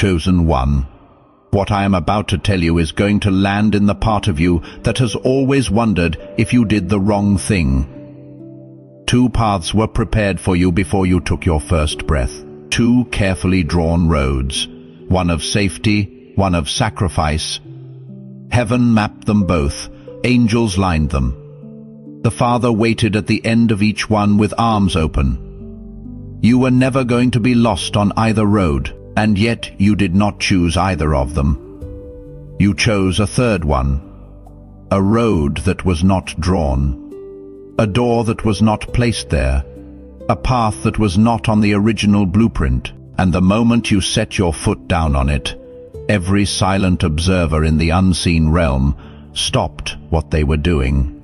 chosen one. What I am about to tell you is going to land in the part of you that has always wondered if you did the wrong thing. 2 paths were prepared for you before you took your first breath. 2 carefully drawn roads, one of safety, one of sacrifice. Heaven mapped them both, angels lined them. The Father waited at the end of each one with arms open. You were never going to be lost on either road, and yet you did not choose either of them. You chose a third one, a road that was not drawn, a door that was not placed there, a path that was not on the original blueprint, and the moment you set your foot down on it, every silent observer in the unseen realm stopped what they were doing.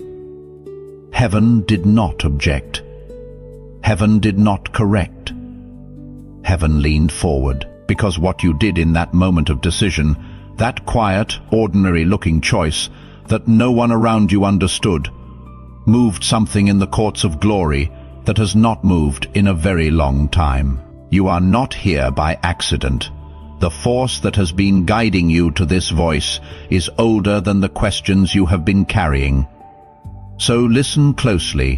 Heaven did not object. Heaven did not correct. Heaven leaned forward, because what you did in that moment of decision, that quiet, ordinary-looking choice that no one around you understood, moved something in the courts of glory that has not moved in a very long time. You are not here by accident. The force that has been guiding you to this voice is older than the questions you have been carrying. So listen closely.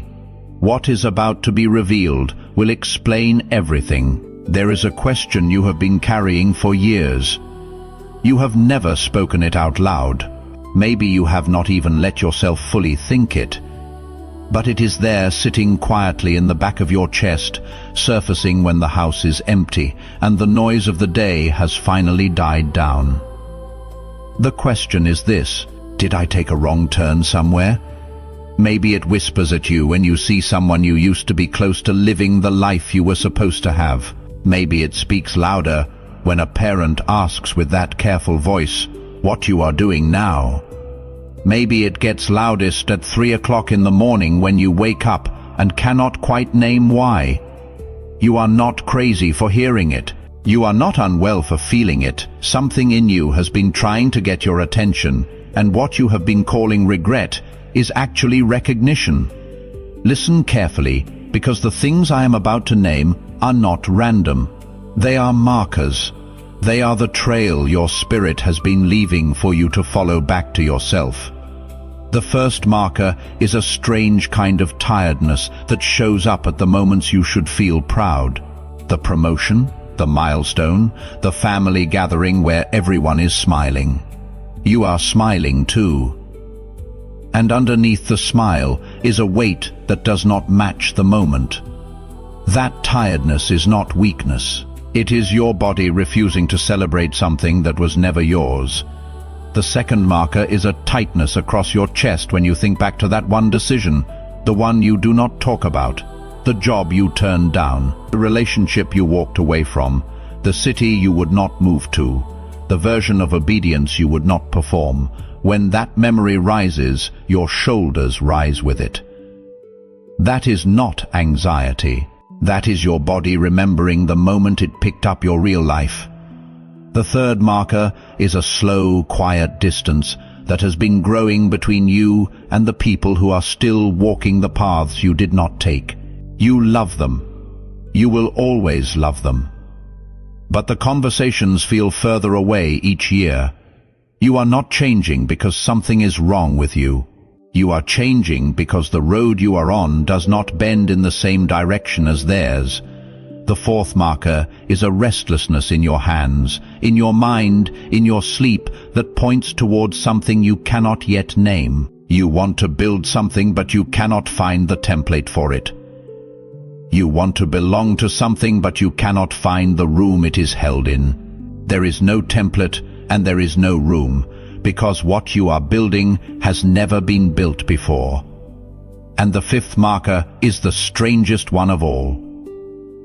What is about to be revealed will explain everything. There is a question you have been carrying for years. You have never spoken it out loud. Maybe you have not even let yourself fully think it. But it is there sitting quietly in the back of your chest, surfacing when the house is empty and the noise of the day has finally died down. The question is this: did I take a wrong turn somewhere? Maybe it whispers at you when you see someone you used to be close to living the life you were supposed to have. Maybe it speaks louder when a parent asks with that careful voice what you are doing now. Maybe it gets loudest at 3 o'clock in the morning when you wake up and cannot quite name why. You are not crazy for hearing it. You are not unwell for feeling it. Something in you has been trying to get your attention, and what you have been calling regret is actually recognition. Listen carefully, because the things I am about to name are not random. They are markers. They are the trail your spirit has been leaving for you to follow back to yourself. The first marker is a strange kind of tiredness that shows up at the moments you should feel proud. The promotion, the milestone, the family gathering where everyone is smiling. You are smiling too. And underneath the smile is a weight that does not match the moment. That tiredness is not weakness. It is your body refusing to celebrate something that was never yours. The second marker is a tightness across your chest when you think back to that one decision, the one you do not talk about, the job you turned down, the relationship you walked away from, the city you would not move to, the version of obedience you would not perform. When that memory rises, your shoulders rise with it. That is not anxiety. That is your body remembering the moment it picked up your real life. The third marker is a slow, quiet distance that has been growing between you and the people who are still walking the paths you did not take. You love them. You will always love them. But the conversations feel further away each year. You are not changing because something is wrong with you. You are changing because the road you are on does not bend in the same direction as theirs. The fourth marker is a restlessness in your hands, in your mind, in your sleep that points towards something you cannot yet name. You want to build something but you cannot find the template for it. You want to belong to something but you cannot find the room it is held in. There is no template and there is no room, because what you are building has never been built before. And the fifth marker is the strangest one of all.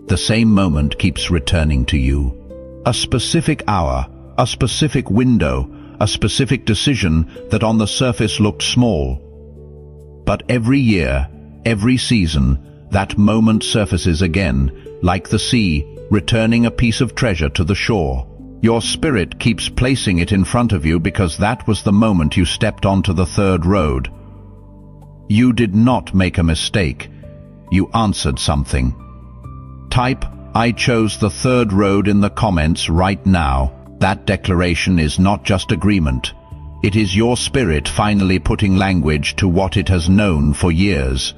The same moment keeps returning to you. A specific hour, a specific window, a specific decision that on the surface looked small. But every year, every season, that moment surfaces again, like the sea, returning a piece of treasure to the shore. Your spirit keeps placing it in front of you because that was the moment you stepped onto the third road. You did not make a mistake. You answered something. Type, "I chose the third road" in the comments right now. That declaration is not just agreement. It is your spirit finally putting language to what it has known for years.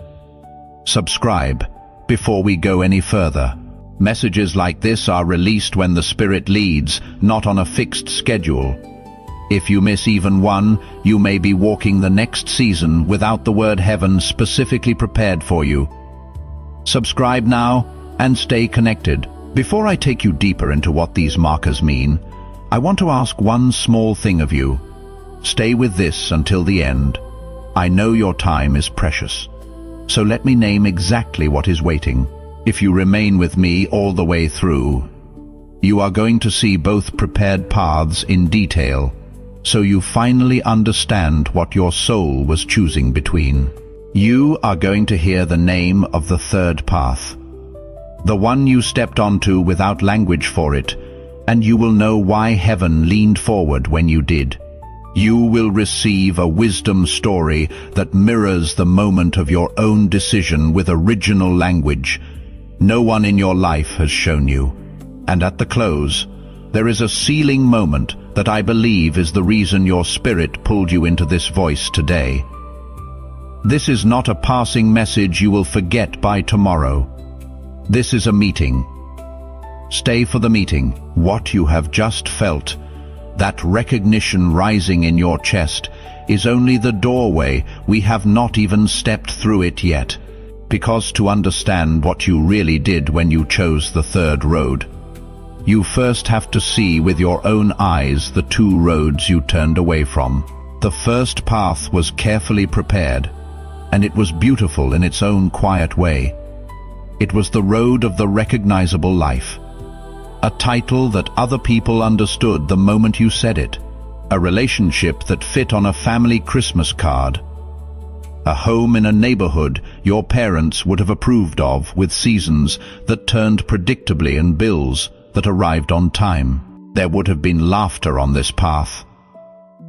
Subscribe before we go any further. Messages like this are released when the Spirit leads, not on a fixed schedule. If you miss even one, you may be walking the next season without the word heaven specifically prepared for you. Subscribe now and stay connected. Before I take you deeper into what these markers mean, I want to ask one small thing of you. Stay with this until the end. I know your time is precious. So let me name exactly what is waiting. If you remain with me all the way through, you are going to see both prepared paths in detail, so you finally understand what your soul was choosing between. You are going to hear the name of the third path, the one you stepped onto without language for it, and you will know why heaven leaned forward when you did. You will receive a wisdom story that mirrors the moment of your own decision with original language no one in your life has shown you. And at the close, there is a sealing moment that I believe is the reason your spirit pulled you into this voice today. This is not a passing message you will forget by tomorrow. This is a meeting. Stay for the meeting. What you have just felt, that recognition rising in your chest, is only the doorway. We have not even stepped through it yet. Because to understand what you really did when you chose the third road, you first have to see with your own eyes the two roads you turned away from. The first path was carefully prepared, and it was beautiful in its own quiet way. It was the road of the recognizable life, a title that other people understood the moment you said it, a relationship that fit on a family Christmas card, a home in a neighborhood your parents would have approved of, with seasons that turned predictably and bills that arrived on time. There would have been laughter on this path.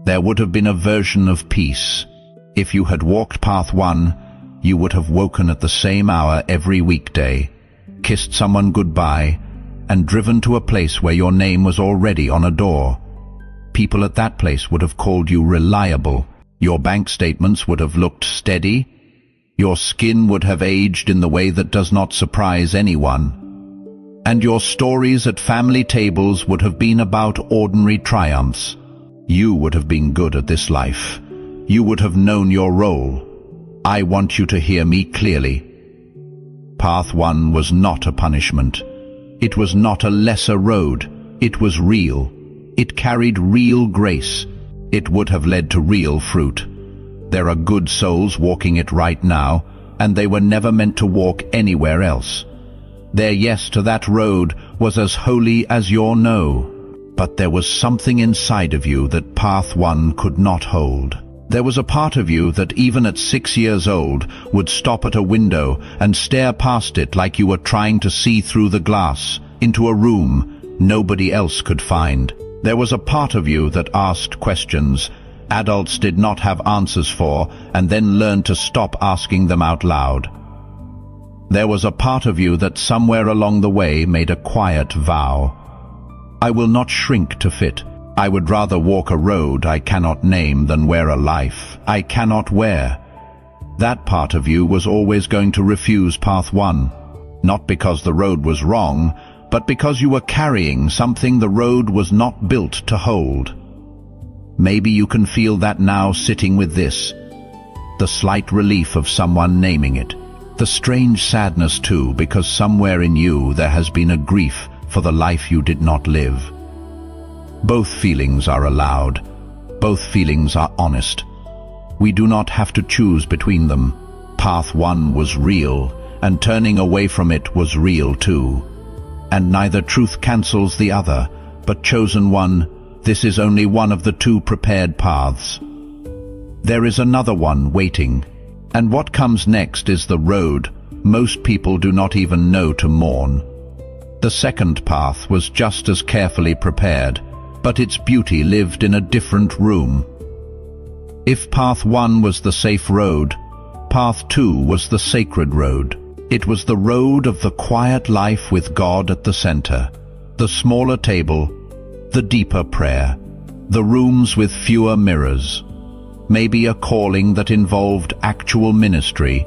There would have been a version of peace. If you had walked path 1, you would have woken at the same hour every weekday, kissed someone goodbye, and driven to a place where your name was already on a door. People at that place would have called you reliable. Your bank statements would have looked steady. Your skin would have aged in the way that does not surprise anyone. And your stories at family tables would have been about ordinary triumphs. You would have been good at this life. You would have known your role. I want you to hear me clearly. Path 1 was not a punishment. It was not a lesser road. It was real. It carried real grace. It would have led to real fruit. There are good souls walking it right now, and they were never meant to walk anywhere else. Their yes to that road was as holy as your no. But there was something inside of you that path 1 could not hold. There was a part of you that even at 6 years old would stop at a window and stare past it like you were trying to see through the glass into a room nobody else could find. There was a part of you that asked questions adults did not have answers for, and then learned to stop asking them out loud. There was a part of you that somewhere along the way made a quiet vow. I will not shrink to fit. I would rather walk a road I cannot name than wear a life I cannot wear. That part of you was always going to refuse path 1, not because the road was wrong, but because you were carrying something the road was not built to hold. Maybe you can feel that now sitting with this, the slight relief of someone naming it, the strange sadness too, because somewhere in you there has been a grief for the life you did not live. Both feelings are allowed. Both feelings are honest. We do not have to choose between them. Path 1 was real, and turning away from it was real too. And neither truth cancels the other, but chosen one, this is only one of the two prepared paths. There is another one waiting, and what comes next is the road most people do not even know to mourn. The second path was just as carefully prepared, but its beauty lived in a different room. If path 1 was the safe road, path 2 was the sacred road. It was the road of the quiet life with God at the center, the smaller table, the deeper prayer, the rooms with fewer mirrors. Maybe a calling that involved actual ministry,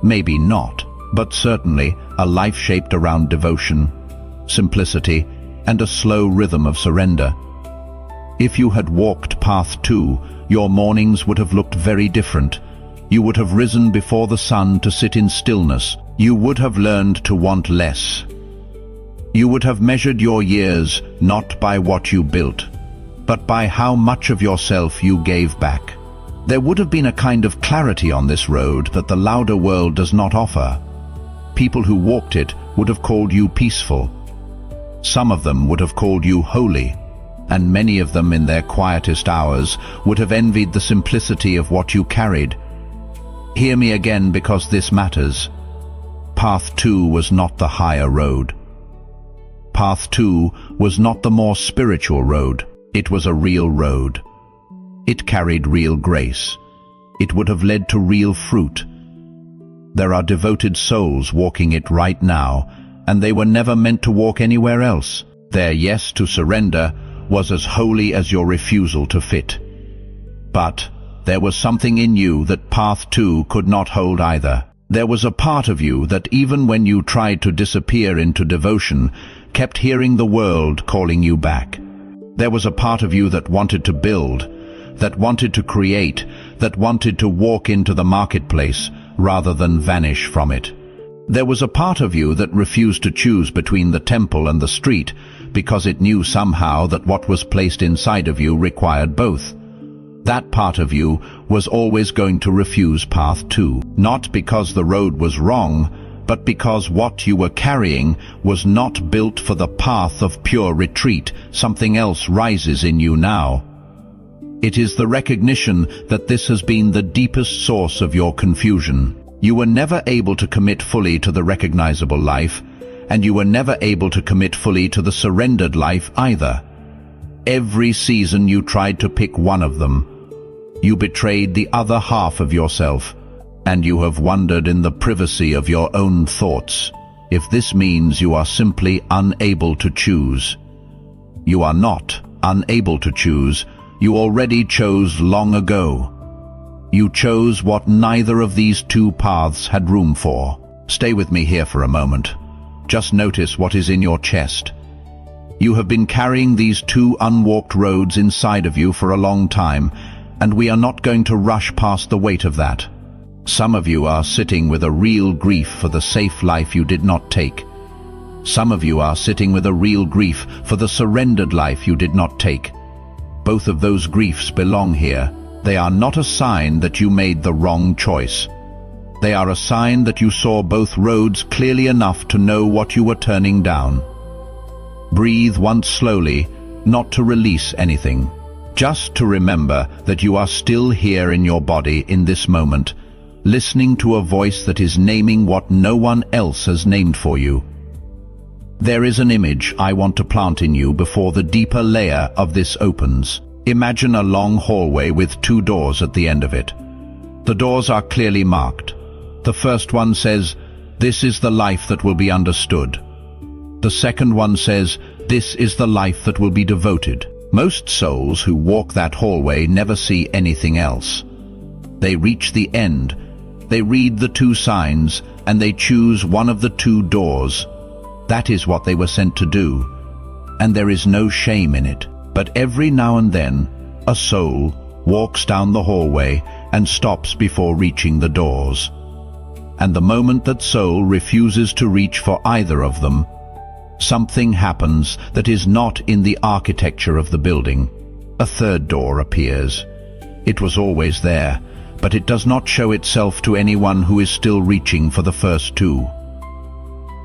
maybe not, but certainly a life shaped around devotion, simplicity, and a slow rhythm of surrender. If you had walked path 2, your mornings would have looked very different. You would have risen before the sun to sit in stillness. You would have learned to want less. You would have measured your years not by what you built, but by how much of yourself you gave back. There would have been a kind of clarity on this road that the louder world does not offer. People who walked it would have called you peaceful. Some of them would have called you holy, and many of them in their quietest hours would have envied the simplicity of what you carried. Hear me again, because this matters. Path 2 was not the higher road. Path 2 was not the more spiritual road. It was a real road. It carried real grace. It would have led to real fruit. There are devoted souls walking it right now, and they were never meant to walk anywhere else. Their yes to surrender was as holy as your refusal to fit. But there was something in you that Path 2 could not hold either. There was a part of you that, even when you tried to disappear into devotion, kept hearing the world calling you back. There was a part of you that wanted to build, that wanted to create, that wanted to walk into the marketplace rather than vanish from it. There was a part of you that refused to choose between the temple and the street because it knew somehow that what was placed inside of you required both. That part of you was always going to refuse Path 2, not because the road was wrong, but because what you were carrying was not built for the path of pure retreat. Something else rises in you now. It is the recognition that this has been the deepest source of your confusion. You were never able to commit fully to the recognizable life, and you were never able to commit fully to the surrendered life either. Every season you tried to pick one of them. You betrayed the other half of yourself, and you have wondered in the privacy of your own thoughts if this means you are simply unable to choose. You are not unable to choose. You already chose long ago. You chose what neither of these two paths had room for. Stay with me here for a moment. Just notice what is in your chest. You have been carrying these two unwalked roads inside of you for a long time, and we are not going to rush past the weight of that. Some of you are sitting with a real grief for the safe life you did not take. Some of you are sitting with a real grief for the surrendered life you did not take. Both of those griefs belong here. They are not a sign that you made the wrong choice. They are a sign that you saw both roads clearly enough to know what you were turning down. Breathe once slowly, not to release anything. Just to remember that you are still here in your body in this moment, listening to a voice that is naming what no one else has named for you. There is an image I want to plant in you before the deeper layer of this opens. Imagine a long hallway with two doors at the end of it. The doors are clearly marked. The first one says, "This is the life that will be understood." The second one says, "This is the life that will be devoted." Most souls who walk that hallway never see anything else. They reach the end, they read the two signs, and they choose one of the two doors. That is what they were sent to do, and there is no shame in it. But every now and then, a soul walks down the hallway and stops before reaching the doors. And the moment that soul refuses to reach for either of them, something happens that is not in the architecture of the building. A third door appears. It was always there, but it does not show itself to anyone who is still reaching for the first two.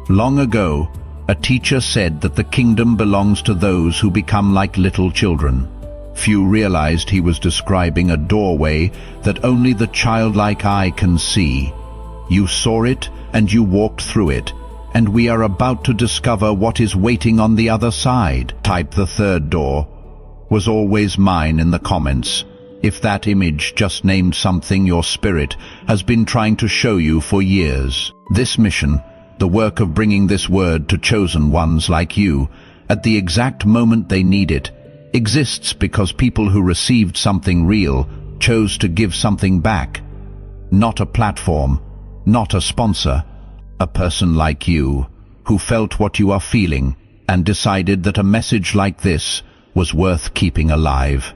Long ago, a teacher said that the kingdom belongs to those who become like little children. Few realized he was describing a doorway that only the childlike eye can see. You saw it and you walked through it, and we are about to discover what is waiting on the other side. Type "the third door" was always mine in the comments, if that image just named something your spirit has been trying to show you for years. This mission, the work of bringing this word to chosen ones like you, at the exact moment they need it, exists because people who received something real chose to give something back. Not a platform, not a sponsor, a person like you, who felt what you are feeling and decided that a message like this was worth keeping alive.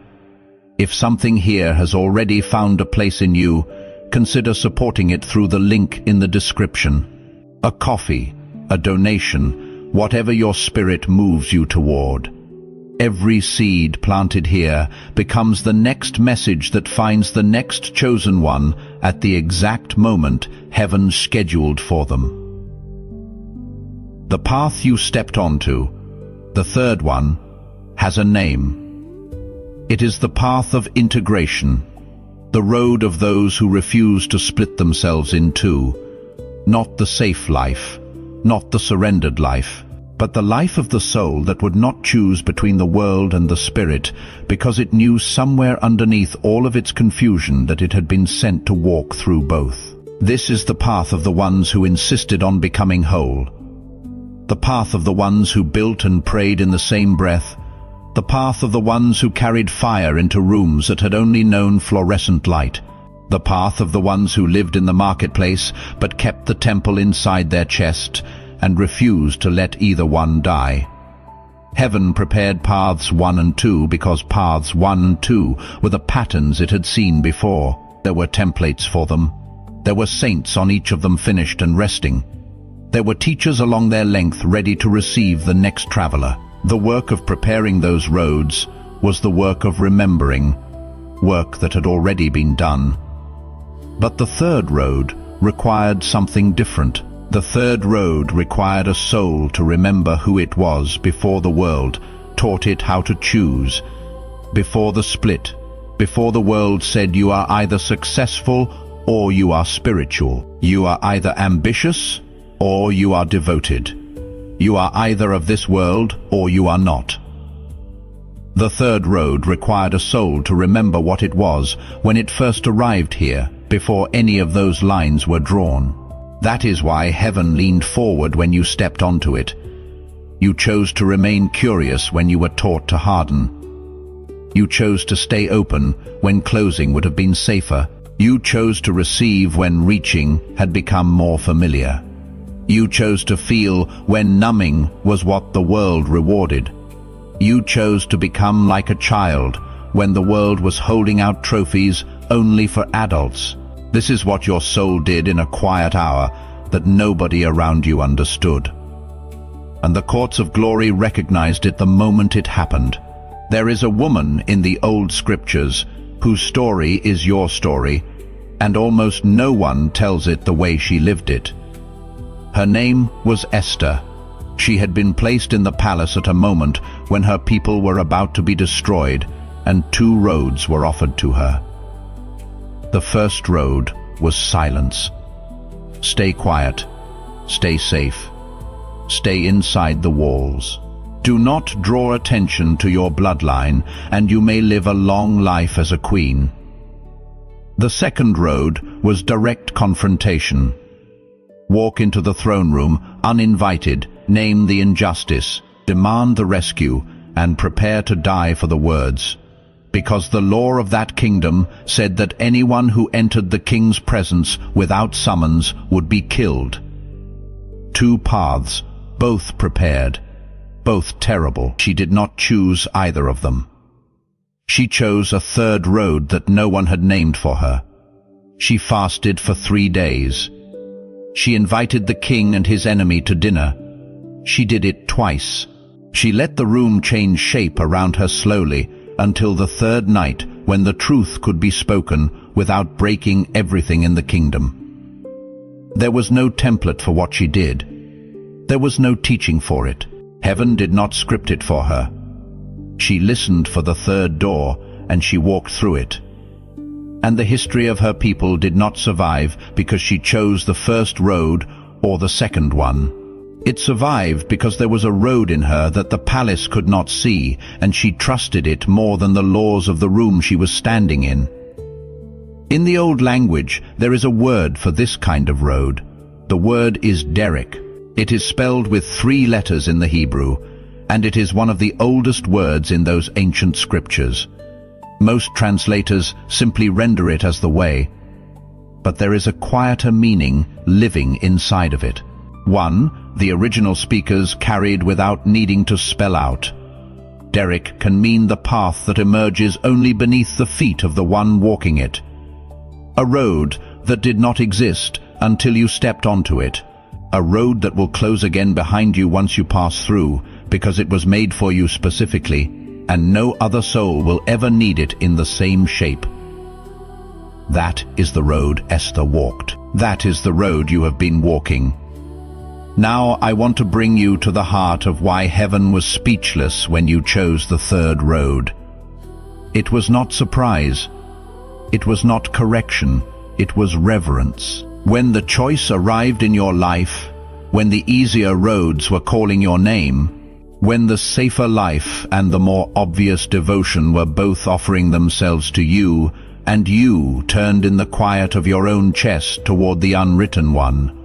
If something here has already found a place in you, consider supporting it through the link in the description. A coffee, a donation, whatever your spirit moves you toward. Every seed planted here becomes the next message that finds the next chosen one at the exact moment heaven scheduled for them. The path you stepped onto, the third one, has a name. It is the path of integration, the road of those who refuse to split themselves in two. Not the safe life, not the surrendered life, but the life of the soul that would not choose between the world and the spirit, because it knew somewhere underneath all of its confusion that it had been sent to walk through both. This is the path of the ones who insisted on becoming whole. The path of the ones who built and prayed in the same breath. The path of the ones who carried fire into rooms that had only known fluorescent light. The path of the ones who lived in the marketplace but kept the temple inside their chest and refused to let either one die. Heaven prepared paths 1 and 2 because paths 1 and 2 were the patterns it had seen before. There were templates for them. There were saints on each of them finished and resting. There were teachers along their length ready to receive the next traveler. The work of preparing those roads was the work of remembering, work that had already been done. But the third road required something different. The third road required a soul to remember who it was before the world taught it how to choose, before the split, before the world said you are either successful or you are spiritual. You are either ambitious or you are devoted. You are either of this world or you are not. The third road required a soul to remember what it was when it first arrived here, before any of those lines were drawn. That is why heaven leaned forward when you stepped onto it. You chose to remain curious when you were taught to harden. You chose to stay open when closing would have been safer. You chose to receive when reaching had become more familiar. You chose to feel when numbing was what the world rewarded. You chose to become like a child when the world was holding out trophies only for adults. This is what your soul did in a quiet hour that nobody around you understood. And the courts of glory recognized it the moment it happened. There is a woman in the old scriptures whose story is your story, and almost no one tells it the way she lived it. Her name was Esther. She had been placed in the palace at a moment when her people were about to be destroyed, and 2 roads were offered to her. The first road was silence. Stay quiet. Stay safe. Stay inside the walls. Do not draw attention to your bloodline, and you may live a long life as a queen. The second road was direct confrontation. Walk into the throne room uninvited, name the injustice, demand the rescue, and prepare to die for the words. Because the law of that kingdom said that anyone who entered the king's presence without summons would be killed. 2 paths, both prepared, both terrible. She did not choose either of them. She chose a third road that no one had named for her. She fasted for 3 days. She invited the king and his enemy to dinner. She did it twice. She let the room change shape around her slowly until the third night when the truth could be spoken without breaking everything in the kingdom. There was no template for what she did. There was no teaching for it. Heaven did not script it for her. She listened for the third door and she walked through it. And the history of her people did not survive because she chose the first road or the second one. It survived because there was a road in her that the palace could not see, and she trusted it more than the laws of the room she was standing in. In the old language, there is a word for this kind of road. The word is derek. It is spelled with 3 letters in the Hebrew, and it is one of the oldest words in those ancient scriptures. Most translators simply render it as the way, but there is a quieter meaning living inside of it. One the original speakers carried without needing to spell out. Derek can mean the path that emerges only beneath the feet of the one walking it. A road that did not exist until you stepped onto it. A road that will close again behind you once you pass through, because it was made for you specifically, and no other soul will ever need it in the same shape. That is the road Esther walked. That is the road you have been walking. Now I want to bring you to the heart of why heaven was speechless when you chose the third road. It was not surprise. It was not correction. It was reverence. When the choice arrived in your life, when the easier roads were calling your name, when the safer life and the more obvious devotion were both offering themselves to you, and you turned in the quiet of your own chest toward the unwritten one,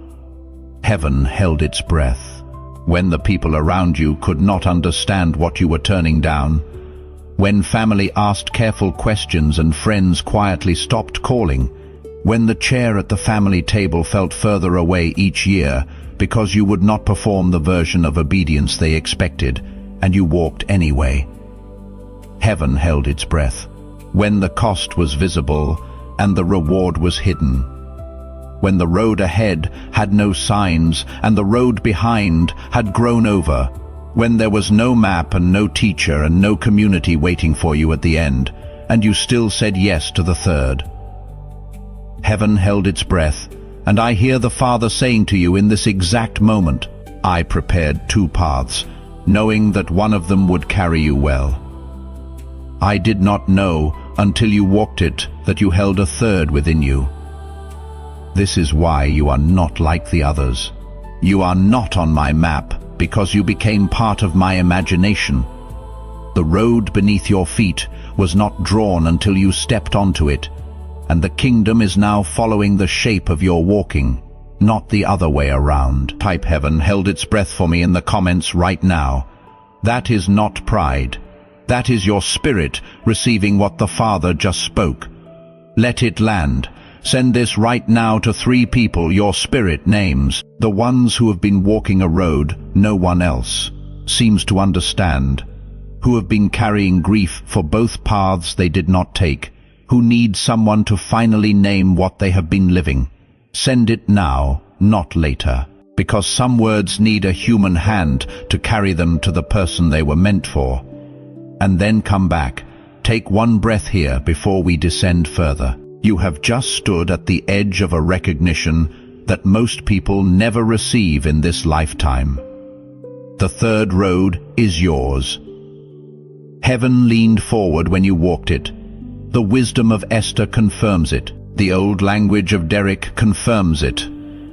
heaven held its breath. When the people around you could not understand what you were turning down, when family asked careful questions and friends quietly stopped calling, when the chair at the family table felt further away each year because you would not perform the version of obedience they expected, and you walked anyway, heaven held its breath. When the cost was visible and the reward was hidden, when the road ahead had no signs and the road behind had grown over, when there was no map and no teacher and no community waiting for you at the end, and you still said yes to the third. Heaven held its breath, and I hear the Father saying to you in this exact moment, I prepared two paths, knowing that one of them would carry you well. I did not know until you walked it that you held a third within you. This is why you are not like the others. You are not on my map because you became part of my imagination. The road beneath your feet was not drawn until you stepped onto it, and the kingdom is now following the shape of your walking, not the other way around. Type heaven held its breath for me in the comments right now. That is not pride. That is your spirit receiving what the Father just spoke. Let it land. Send this right now to 3 people your spirit names, the ones who have been walking a road no one else seems to understand, who have been carrying grief for both paths they did not take, who need someone to finally name what they have been living. Send it now, not later, because some words need a human hand to carry them to the person they were meant for. And then come back. Take one breath here before we descend further. You have just stood at the edge of a recognition that most people never receive in this lifetime. The third road is yours. Heaven leaned forward when you walked it. The wisdom of Esther confirms it. The old language of Derek confirms it.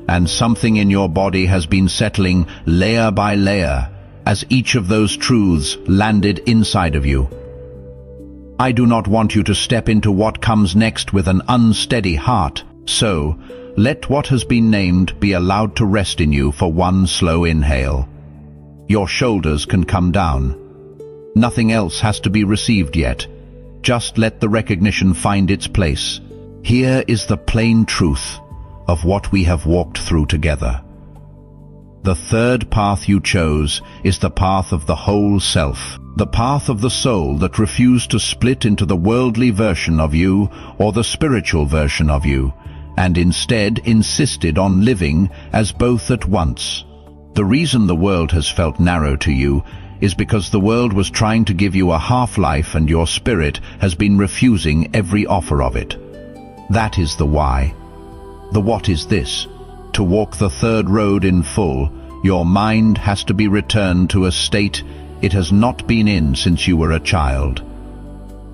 And something in your body has been settling layer by layer as each of those truths landed inside of you. I do not want you to step into what comes next with an unsteady heart, so let what has been named be allowed to rest in you for one slow inhale. Your shoulders can come down. Nothing else has to be received yet. Just let the recognition find its place. Here is the plain truth of what we have walked through together. The third path you chose is the path of the whole self, the path of the soul that refused to split into the worldly version of you or the spiritual version of you, and instead insisted on living as both at once. The reason the world has felt narrow to you is because the world was trying to give you a half-life and your spirit has been refusing every offer of it. That is the why. The what is this? To walk the third road in full, your mind has to be returned to a state it has not been in since you were a child.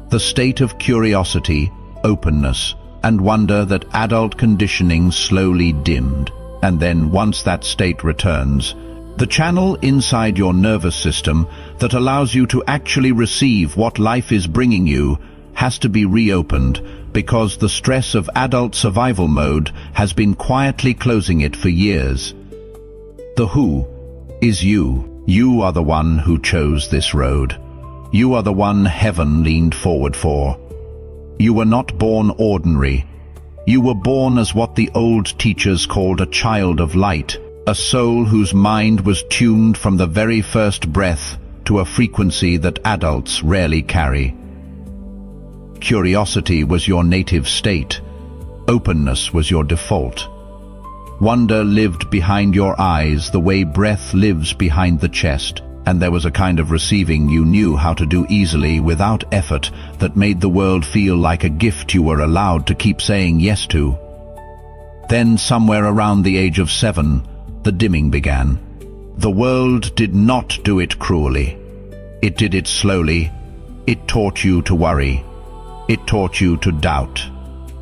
The state of curiosity, openness, and wonder that adult conditioning slowly dimmed. And then once that state returns, the channel inside your nervous system that allows you to actually receive what life is bringing you has to be reopened because the stress of adult survival mode has been quietly closing it for years. The who is you. You are the one who chose this road. You are the one heaven leaned forward for. You were not born ordinary. You were born as what the old teachers called a child of light, a soul whose mind was tuned from the very first breath to a frequency that adults rarely carry. Curiosity was your native state. Openness was your default. Wonder lived behind your eyes the way breath lives behind the chest, and there was a kind of receiving you knew how to do easily without effort that made the world feel like a gift you were allowed to keep saying yes to. Then, somewhere around the age of 7, the dimming began. The world did not do it cruelly. It did it slowly. It taught you to worry. It taught you to doubt.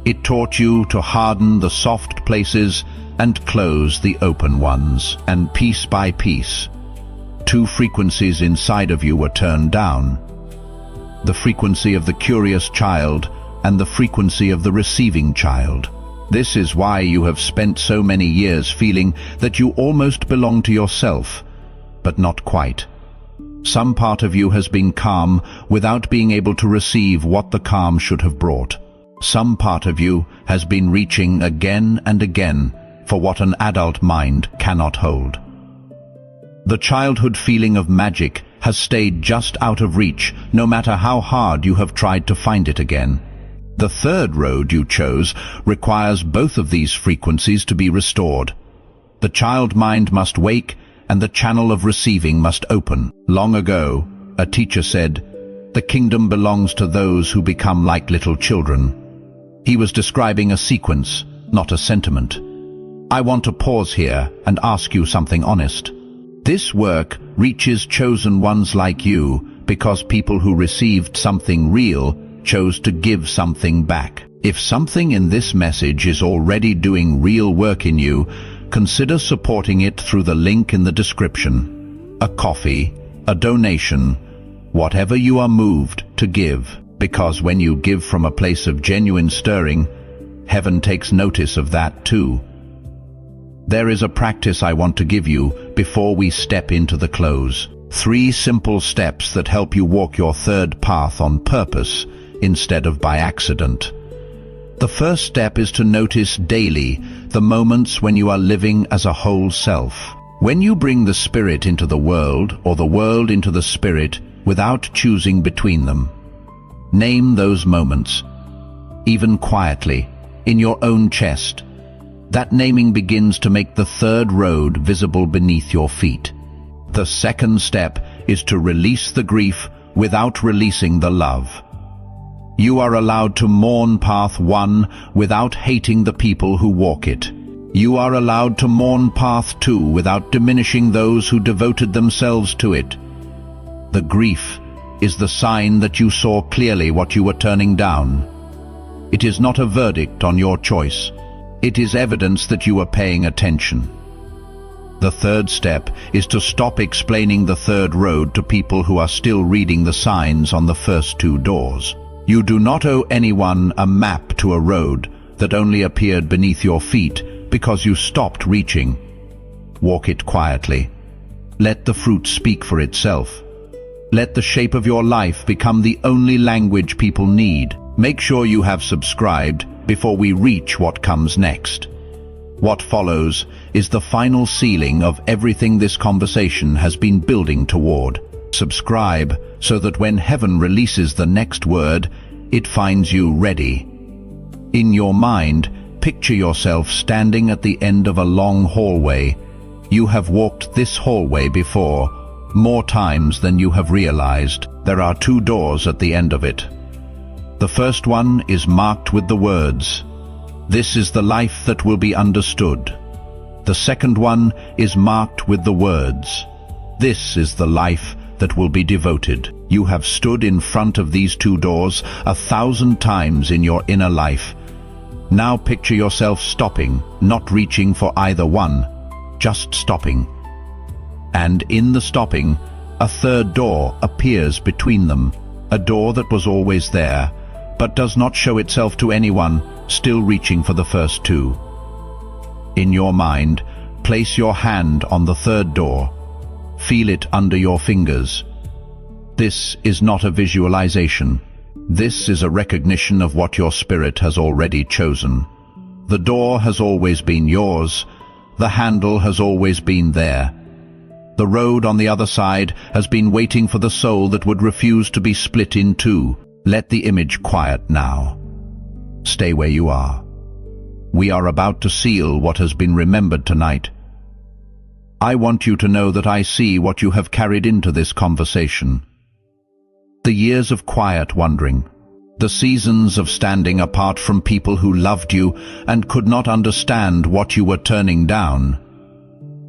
It taught you to harden the soft places and close the open ones. And piece by piece, 2 frequencies inside of you were turned down. The frequency of the curious child and the frequency of the receiving child. This is why you have spent so many years feeling that you almost belong to yourself, but not quite. Some part of you has been calm without being able to receive what the calm should have brought. Some part of you has been reaching again and again for what an adult mind cannot hold. The childhood feeling of magic has stayed just out of reach, no matter how hard you have tried to find it again. The third road you chose requires both of these frequencies to be restored. The child mind must wake, and the channel of receiving must open. Long ago, a teacher said, "The kingdom belongs to those who become like little children." He was describing a sequence, not a sentiment. I want to pause here and ask you something honest. This work reaches chosen ones like you because people who received something real chose to give something back. If something in this message is already doing real work in you, consider supporting it through the link in the description. A coffee, a donation, whatever you are moved to give. Because when you give from a place of genuine stirring, heaven takes notice of that too. There is a practice I want to give you before we step into the close. 3 simple steps that help you walk your third path on purpose instead of by accident. The first step is to notice daily the moments when you are living as a whole self. When you bring the spirit into the world or the world into the spirit without choosing between them. Name those moments, even quietly, in your own chest. That naming begins to make the third road visible beneath your feet. The second step is to release the grief without releasing the love. You are allowed to mourn path 1 without hating the people who walk it. You are allowed to mourn path 2 without diminishing those who devoted themselves to it. The grief is the sign that you saw clearly what you were turning down. It is not a verdict on your choice. It is evidence that you are paying attention. The third step is to stop explaining the third road to people who are still reading the signs on the first 2 doors. You do not owe anyone a map to a road that only appeared beneath your feet because you stopped reaching. Walk it quietly. Let the fruit speak for itself. Let the shape of your life become the only language people need. Make sure you have subscribed before we reach what comes next. What follows is the final sealing of everything this conversation has been building toward. Subscribe so that when heaven releases the next word, it finds you ready. In your mind, picture yourself standing at the end of a long hallway. You have walked this hallway before, more times than you have realized. There are 2 doors at the end of it. The first one is marked with the words, "This is the life that will be understood." The second one is marked with the words, "This is the life that will be devoted." You have stood in front of these 2 doors 1,000 times in your inner life. Now picture yourself stopping, not reaching for either one, just stopping. And in the stopping, a third door appears between them, a door that was always there, but does not show itself to anyone still reaching for the first 2. In your mind, place your hand on the third door. Feel it under your fingers. This is not a visualization. This is a recognition of what your spirit has already chosen. The door has always been yours. The handle has always been there. The road on the other side has been waiting for the soul that would refuse to be split in two. Let the image quiet now. Stay where you are. We are about to seal what has been remembered tonight. I want you to know that I see what you have carried into this conversation. The years of quiet wandering, the seasons of standing apart from people who loved you and could not understand what you were turning down,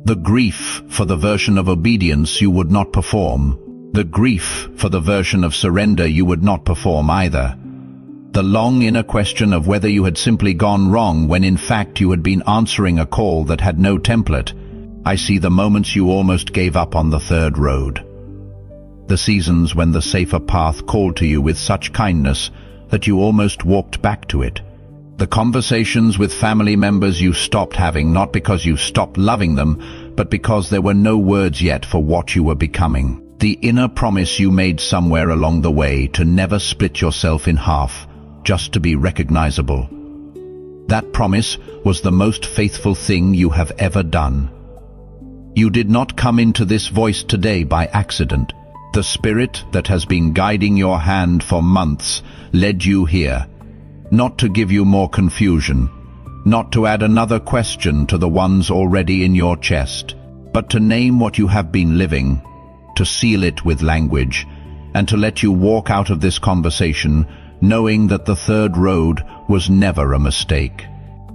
the grief for the version of obedience you would not perform, the grief for the version of surrender you would not perform either, the long inner question of whether you had simply gone wrong when in fact you had been answering a call that had no template. I see the moments you almost gave up on the third road. The seasons when the safer path called to you with such kindness that you almost walked back to it. The conversations with family members you stopped having, not because you stopped loving them, but because there were no words yet for what you were becoming. The inner promise you made somewhere along the way to never split yourself in half, just to be recognizable. That promise was the most faithful thing you have ever done. You did not come into this voice today by accident. The spirit that has been guiding your hand for months led you here, not to give you more confusion, not to add another question to the ones already in your chest, but to name what you have been living, to seal it with language, and to let you walk out of this conversation knowing that the third road was never a mistake.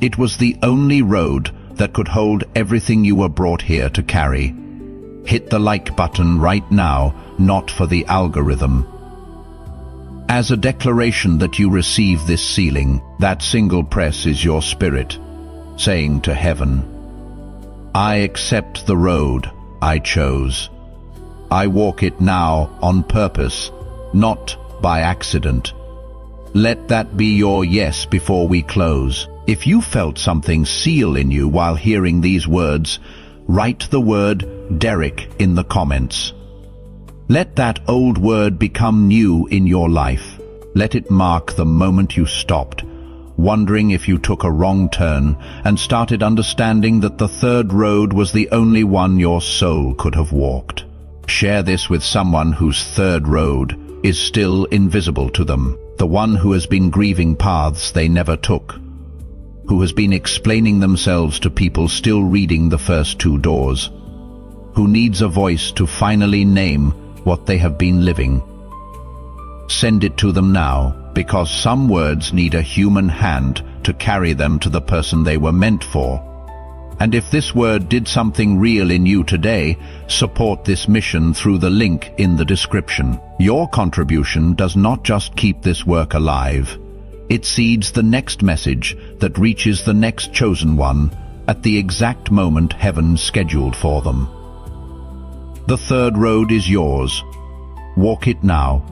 It was the only road that could hold everything you were brought here to carry. Hit the like button right now, not for the algorithm. As a declaration that you receive this sealing, that single press is your spirit, saying to heaven, I accept the road I chose. I walk it now on purpose, not by accident. Let that be your yes before we close. If you felt something seal in you while hearing these words, write the word Derek in the comments. Let that old word become new in your life. Let it mark the moment you stopped, wondering if you took a wrong turn, and started understanding that the third road was the only one your soul could have walked. Share this with someone whose third road is still invisible to them, the one who has been grieving paths they never took, who has been explaining themselves to people still reading the first two doors, who needs a voice to finally name what they have been living. Send it to them now, because some words need a human hand to carry them to the person they were meant for. And if this word did something real in you today, support this mission through the link in the description. Your contribution does not just keep this work alive. It seeds the next message that reaches the next chosen one at the exact moment heaven scheduled for them. The third road is yours. Walk it now,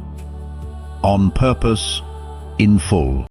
on purpose, in full.